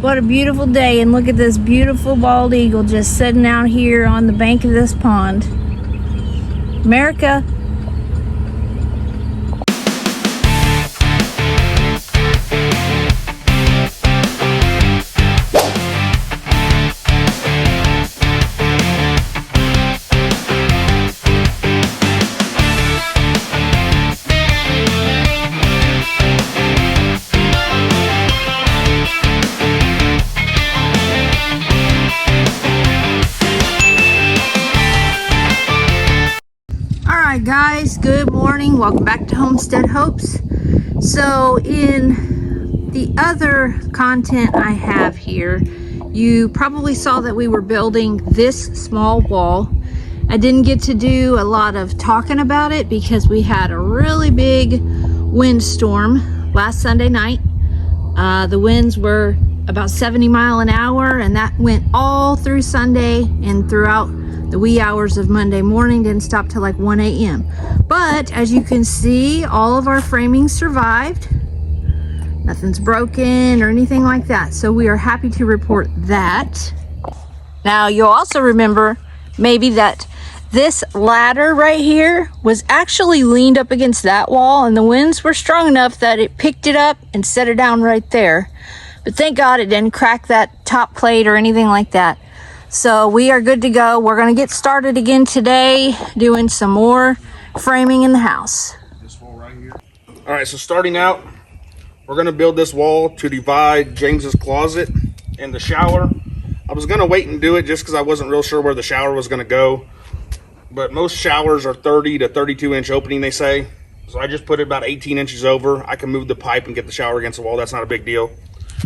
What a beautiful day, and look at this beautiful bald eagle just sitting out here on the bank of this pond. America. Alright guys, good morning. Welcome back to Homestead Hopes. So in the other content I have here, you probably saw that we were building this small wall. I didn't get to do a lot of talking about it because we had a really big windstorm last Sunday night. The winds were about 70 miles an hour, and that went all through Sunday and throughout the wee hours of Monday morning. Didn't stop till like 1 a.m. But as you can see, all of our framing survived. Nothing's broken or anything like that. So we are happy to report that. Now you'll also remember maybe that this ladder right here was actually leaned up against that wall, and the winds were strong enough that it picked it up and set it down right there. But thank God it didn't crack that top plate or anything like that. So we are good to go. We're going to get started again today doing some more framing in the house. This wall right here. All right, so starting out, we're going to build this wall to divide James's closet and the shower. I was going to wait and do it just because I wasn't real sure where the shower was going to go. But most showers are 30 to 32 inch opening, they say. So I just put it about 18 inches over. I can move the pipe and get the shower against the wall. That's not a big deal.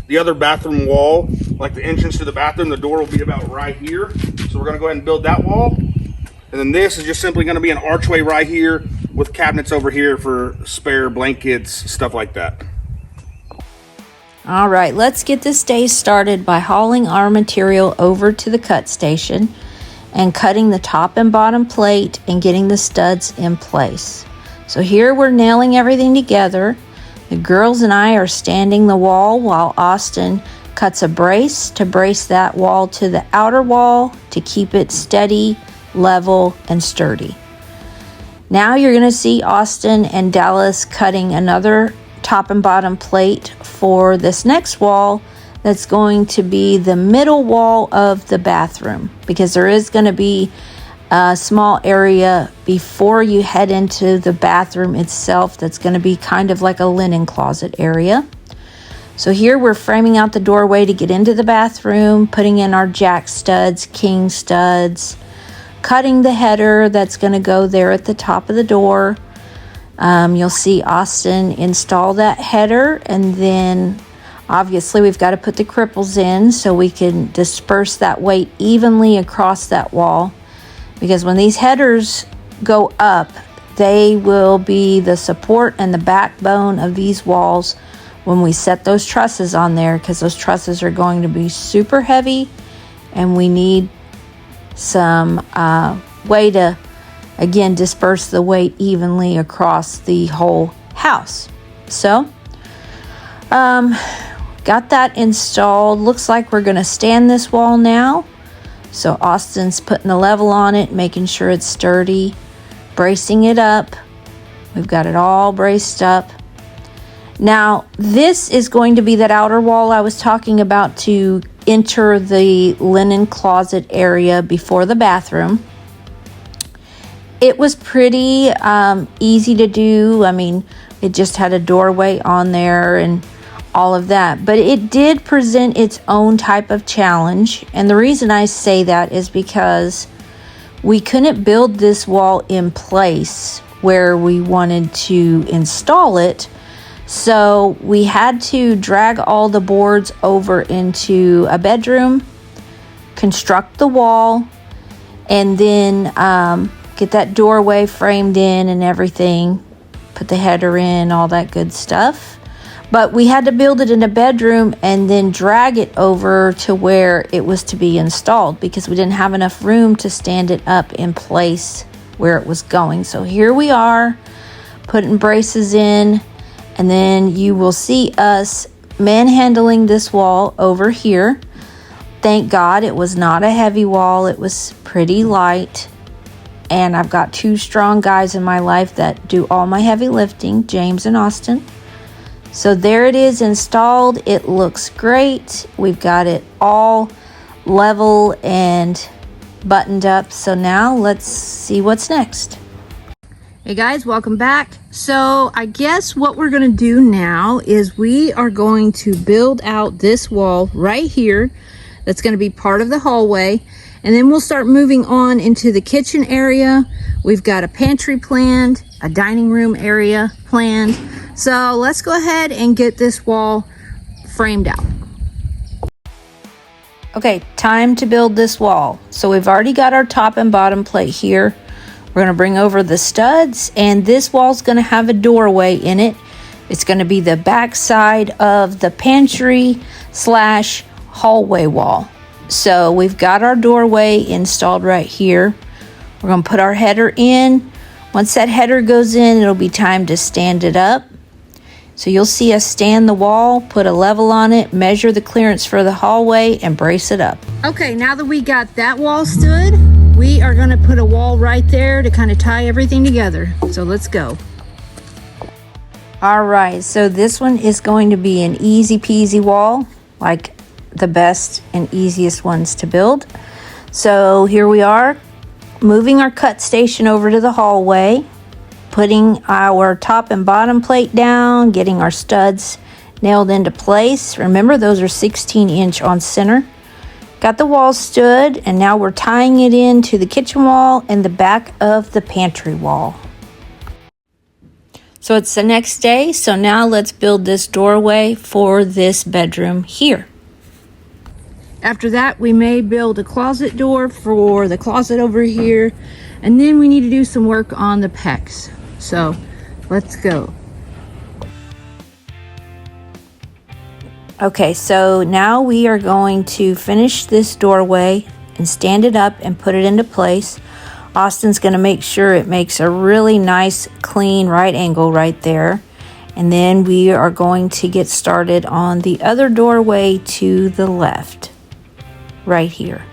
The other bathroom wall, like the entrance to the bathroom, the door will be about right here. So we're going to go ahead and build that wall. And then this is just simply going to be an archway right here with cabinets over here for spare blankets, stuff like that. All right, let's get this day started by hauling our material over to the cut station and cutting the top and bottom plate and getting the studs in place. So here we're nailing everything together. The girls and I are standing the wall while Austin cuts a brace to brace that wall to the outer wall to keep it steady, level, and sturdy. Now you're going to see Austin and Dallas cutting another top and bottom plate for this next wall that's going to be the middle wall of the bathroom, because there is going to be a small area before you head into the bathroom itself that's going to be kind of like a linen closet area. So here we're framing out the doorway to get into the bathroom, putting in our jack studs, king studs, cutting the header that's going to go there at the top of the door. You'll see Austin install that header, and then obviously we've got to put the cripples in so we can disperse that weight evenly across that wall. Because when these headers go up, they will be the support and the backbone of these walls when we set those trusses on there, because those trusses are going to be super heavy, and we need some way to, again, disperse the weight evenly across the whole house. So, got that installed. Looks like we're going to stand this wall now. So Austin's putting the level on it, making sure it's sturdy, bracing it up. We've got it all braced up. Now, this is going to be that outer wall I was talking about to enter the linen closet area before the bathroom. It was pretty easy to do. I mean, it just had a doorway on there and all of that, but it did present its own type of challenge. And the reason I say that is because we couldn't build this wall in place where we wanted to install it. So we had to drag all the boards over into a bedroom, construct the wall, and then get that doorway framed in and everything, put the header in, all that good stuff. But we had to build it in a bedroom and then drag it over to where it was to be installed, because we didn't have enough room to stand it up in place where it was going. So here we are putting braces in, and then you will see us manhandling this wall over here. Thank God it was not a heavy wall. It was pretty light. And I've got two strong guys in my life that do all my heavy lifting, James and Austin. So there it is installed. It looks great. We've got it all level and buttoned up. So now let's see what's next. Hey guys, welcome back. So I guess what we're going to do now is we are going to build out this wall right here. That's going to be part of the hallway. And then we'll start moving on into the kitchen area. We've got a pantry planned, a dining room area planned. So let's go ahead and get this wall framed out. Okay, time to build this wall. So we've already got our top and bottom plate here. We're gonna bring over the studs, and this wall's gonna have a doorway in it. It's gonna be the back side of the pantry / hallway wall. So we've got our doorway installed right here. We're gonna put our header in. Once that header goes in, it'll be time to stand it up. So you'll see us stand the wall, put a level on it, measure the clearance for the hallway, and brace it up. Okay, now that we got that wall stood, we are gonna put a wall right there to kind of tie everything together. So let's go. All right, so this one is going to be an easy peasy wall, like the best and easiest ones to build. So here we are, moving our cut station over to the hallway, putting our top and bottom plate down, getting our studs nailed into place. Remember, those are 16-inch on center. Got the wall stood, and now we're tying it into the kitchen wall and the back of the pantry wall. So it's the next day, so now let's build this doorway for this bedroom here. After that, we may build a closet door for the closet over here, and then we need to do some work on the pecs. So let's go. Okay, so now we are going to finish this doorway and stand it up and put it into place. Austin's going to make sure it makes a really nice, clean right angle right there. And then we are going to get started on the other doorway to the left, right here.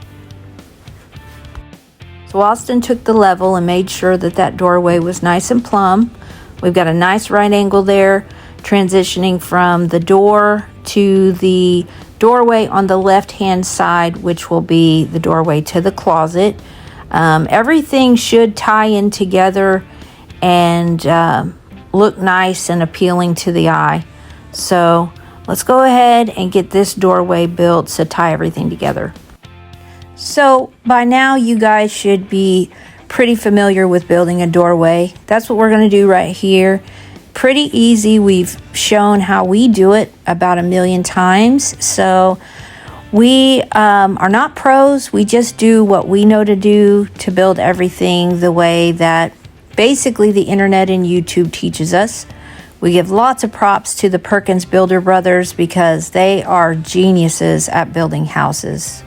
So Austin took the level and made sure that that doorway was nice and plumb. We've got a nice right angle there, transitioning from the door to the doorway on the left-hand side, which will be the doorway to the closet. Everything should tie in together and look nice and appealing to the eye. So let's go ahead and get this doorway built to tie everything together. So by now you guys should be pretty familiar with building a doorway. That's what we're going to do right here. Pretty easy. We've shown how we do it about 1,000,000 times. So we are not pros. We just do what we know to do to build everything the way that basically the internet and YouTube teaches us. We give lots of props to the Perkins Builder Brothers because they are geniuses at building houses.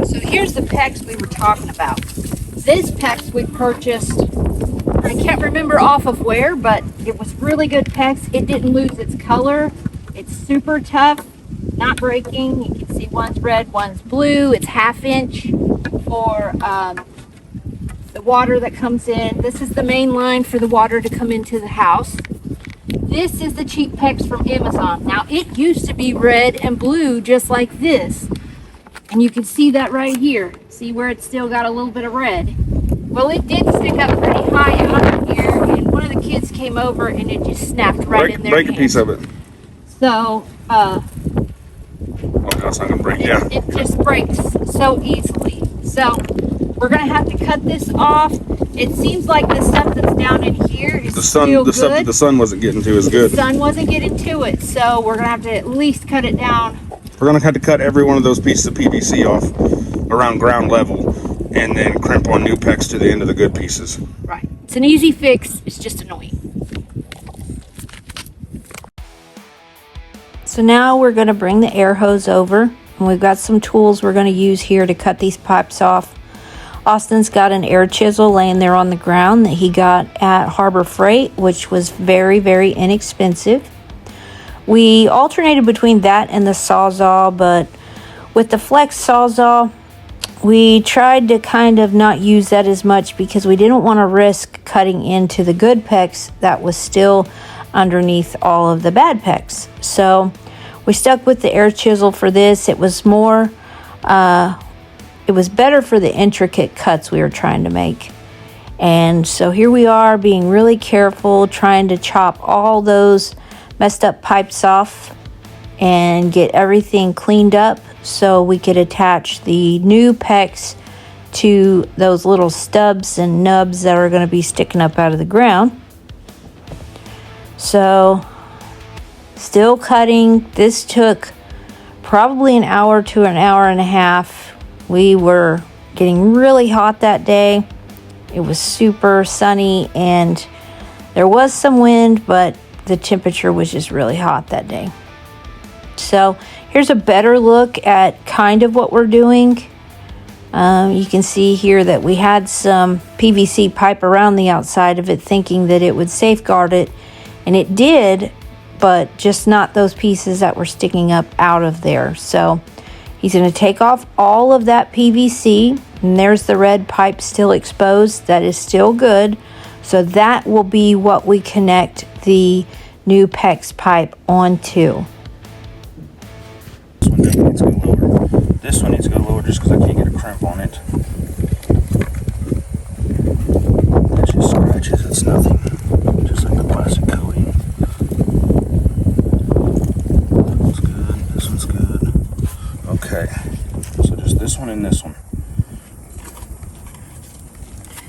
So here's the pecs we were talking about. This pecs we purchased, I can't remember off of where, but it was really good pecs. It didn't lose its color. It's super tough, not breaking. You can see one's red, one's blue. It's 1/2 inch for the water that comes in. This is the main line for the water to come into the house. This is the cheap pecs from Amazon. Now it used to be red and blue just like this. And you can see that right here. See where it's still got a little bit of red? Well, it did stick up pretty high out here, and one of the kids came over and it just snapped right in their Break hand. a piece of it. So, Oh, that's not gonna break. Yeah. it just breaks so easily. So, we're gonna have to cut this off. It seems like the stuff that's down in here is still good. Stuff that the sun wasn't getting to is good. The sun wasn't getting to it, so we're gonna have to at least cut it down. We're gonna have to cut every one of those pieces of PVC off around ground level, and then crimp on new pecs to the end of the good pieces. Right. It's an easy fix. It's just annoying. So now we're going to bring the air hose over, and we've got some tools we're going to use here to cut these pipes off. Austin's got an air chisel laying there on the ground that he got at Harbor Freight, which was very, very inexpensive. we alternated between that and the Sawzall, but with the Flex Sawzall, we tried to kind of not use that as much because we didn't want to risk cutting into the good pecks that was still underneath all of the bad pecks. So we stuck with the air chisel for this. It was more, it was better for the intricate cuts we were trying to make. And so here we are being really careful, trying to chop all those messed up pipes off and get everything cleaned up so we could attach the new pecks to those little stubs and nubs that are going to be sticking up out of the ground. So still cutting. This took probably an hour to an hour and a half. We were getting really hot that day. It was super sunny and there was some wind, but the temperature was just really hot that day. So here's a better look at kind of what we're doing. You can see here that we had some PVC pipe around the outside of it, thinking that it would safeguard it, and it did, but just not those pieces that were sticking up out of there. So he's going to take off all of that PVC, and there's the red pipe still exposed. That is still good. So that will be what we connect the new PEX pipe onto. This one definitely needs to go lower. This one needs to go lower just because I can't get a crimp on it. It just scratches, it's nothing. Just like the plastic coating. That one's good, this one's good. Okay, so just this one and this one.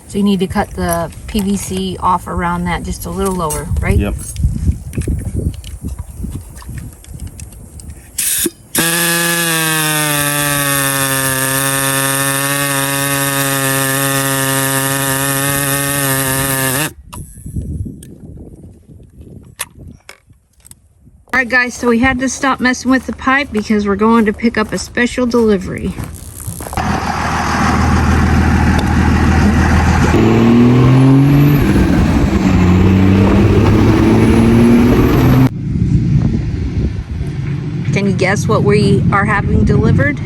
So you need to cut the PVC off around that just a little lower, right? Yep. Alright guys, so we had to stop messing with the pipe because we're going to pick up a special delivery. Can you guess what we are having delivered?